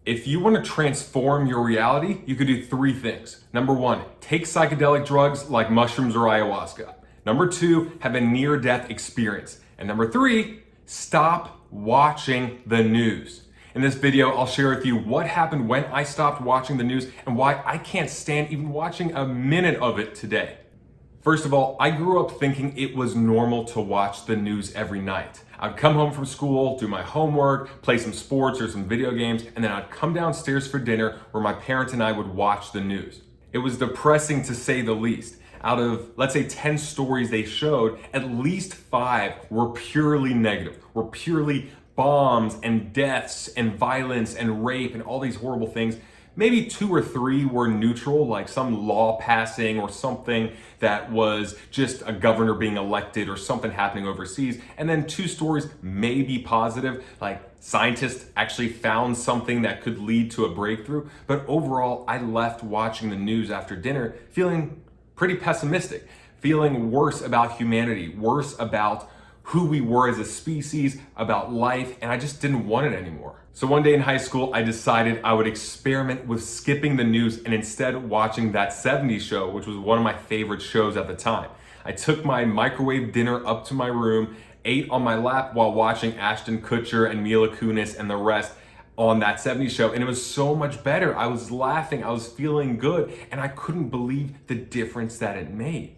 If you want to transform your reality, you could do three things. Number one, take psychedelic drugs like mushrooms or ayahuasca. Number two, have a near-death experience. And number three, stop watching the news. In this video, I'll share with you what happened when I stopped watching the news and why I can't stand even watching a minute of it today. First of all, I grew up thinking it was normal to watch the news every night. I'd come home from school, do my homework, play some sports or some video games, and then I'd come downstairs for dinner where my parents and I would watch the news. It was depressing to say the least. Out of, let's say, 10 stories they showed, at least 5 were purely negative, were purely bombs and deaths and violence and rape and all these horrible things. Maybe 2 or 3 were neutral, like some law passing or something that was just a governor being elected or something happening overseas. And then 2 stories may be positive, like scientists actually found something that could lead to a breakthrough. But overall, I left watching the news after dinner feeling pretty pessimistic, feeling worse about humanity, worse about who we were as a species, about life, and I just didn't want it anymore. So one day in high school, I decided I would experiment with skipping the news and instead watching That 70s Show, which was one of my favorite shows at the time. I took my microwave dinner up to my room, ate on my lap while watching Ashton, Kutcher, and Mila, Kunis, and the rest on That 70s Show, and it was so much better. I was laughing, I was feeling good, and I couldn't believe the difference that it made.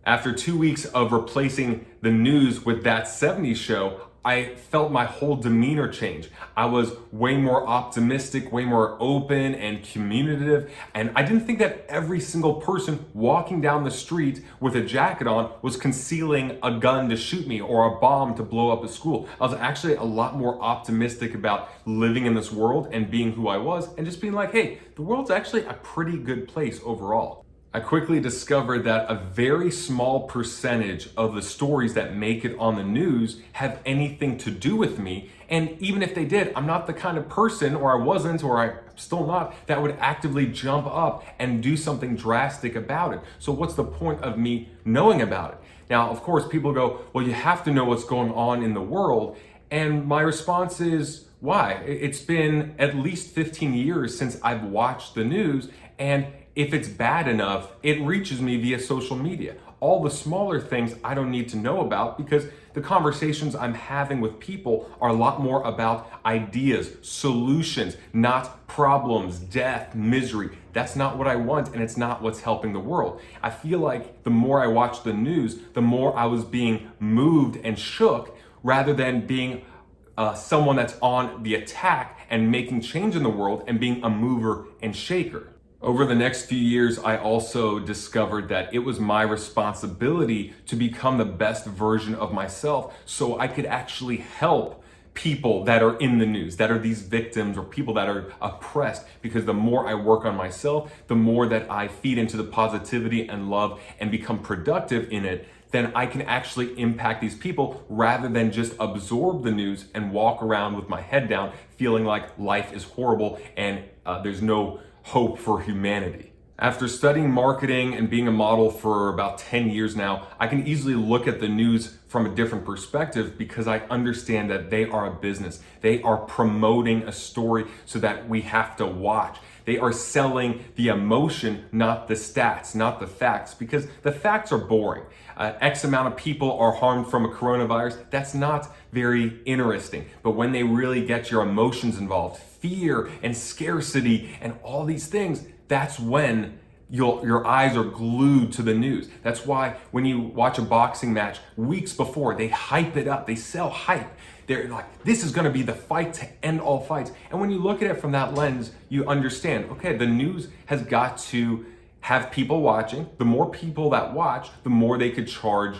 After 2 weeks of replacing the news with That 70s Show, I felt my whole demeanor change. I was way more optimistic, way more open and communicative, and I didn't think that every single person walking down the street with a jacket on was concealing a gun to shoot me or a bomb to blow up a school. I was actually a lot more optimistic about living in this world and being who I was and just being like, hey, the world's actually a pretty good place overall. I quickly discovered that a very small percentage of the stories that make it on the news have anything to do with me. And even if they did, I'm not the kind of person, or I wasn't, or I'm still not, that would actively jump up and do something drastic about it. So what's the point of me knowing about it? Now, of course, people go, well, you have to know what's going on in the world. And my response is, why? It's been at least 15 years since I've watched the news, and if it's bad enough, it reaches me via social media. All the smaller things I don't need to know about because the conversations I'm having with people are a lot more about ideas, solutions, not problems, death, misery. That's not what I want, and it's not what's helping the world. I feel like the more I watched the news, the more I was being moved and shook rather than being someone that's on the attack and making change in the world and being a mover and shaker. Over the next few years, I also discovered that it was my responsibility to become the best version of myself so I could actually help people that are in the news, that are these victims or people that are oppressed, because the more I work on myself, the more that I feed into the positivity and love and become productive in it, then I can actually impact these people rather than just absorb the news and walk around with my head down feeling like life is horrible and there's no hope for humanity. After studying marketing and being a model for about 10 years now, I can easily look at the news from a different perspective because I understand that they are a business. They are promoting a story so that we have to watch. They are selling the emotion, not the stats, not the facts, because the facts are boring. X amount of people are harmed from a coronavirus. That's not very interesting. But when they really get your emotions involved, fear and scarcity and all these things, that's when your eyes are glued to the news. That's why when you watch a boxing match weeks before, they hype it up, they sell hype. They're like, this is gonna be the fight to end all fights. And when you look at it from that lens, you understand, okay, the news has got to have people watching. The more people that watch, the more they could charge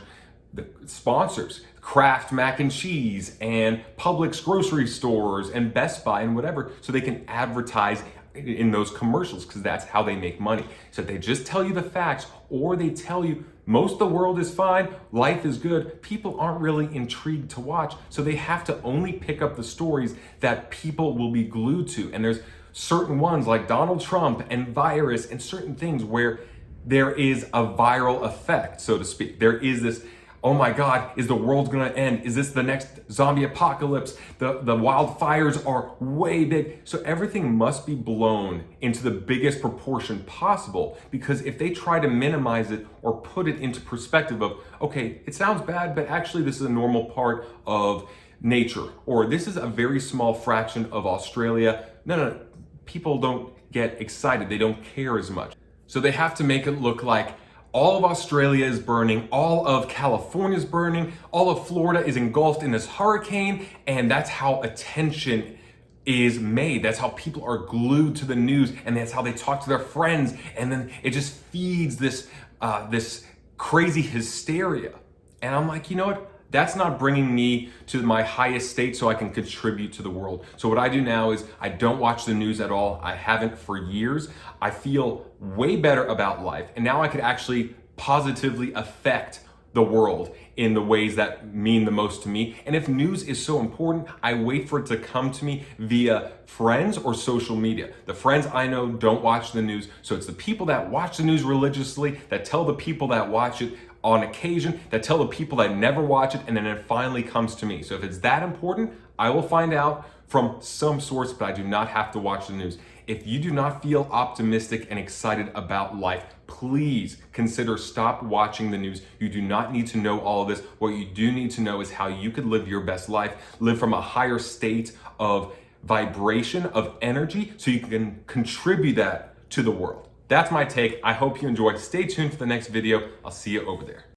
the sponsors. Kraft mac and cheese and Publix grocery stores and Best Buy and whatever, so they can advertise in those commercials because that's how they make money. So they just tell you the facts, or they tell you most of the world is fine, life is good. People aren't really intrigued to watch, so they have to only pick up the stories that people will be glued to. And there's certain ones like Donald Trump and virus and certain things where there is a viral effect, so to speak. There is this oh my God, is the world gonna end? Is this the next zombie apocalypse? The wildfires are way big. So everything must be blown into the biggest proportion possible, because if they try to minimize it or put it into perspective of, okay, it sounds bad, but actually this is a normal part of nature, or this is a very small fraction of Australia. No, people don't get excited. They don't care as much. So they have to make it look like all of Australia is burning, all of California is burning, all of Florida is engulfed in this hurricane, and that's how attention is made. That's how people are glued to the news, and that's how they talk to their friends, and then it just feeds this crazy hysteria. And I'm like, you know what? That's not bringing me to my highest state so I can contribute to the world. So what I do now is I don't watch the news at all. I haven't for years. I feel way better about life. And now I could actually positively affect the world in the ways that mean the most to me. And if news is so important, I wait for it to come to me via friends or social media. The friends I know don't watch the news. So it's the people that watch the news religiously that tell the people that watch it on occasion, that tell the people that never watch it, and then it finally comes to me. So if it's that important, I will find out from some source, but I do not have to watch the news. If you do not feel optimistic and excited about life, please consider stop watching the news. You do not need to know all of this. What you do need to know is how you could live your best life, live from a higher state of vibration, of energy, so you can contribute that to the world. That's my take. I hope you enjoyed. Stay tuned for the next video. I'll see you over there.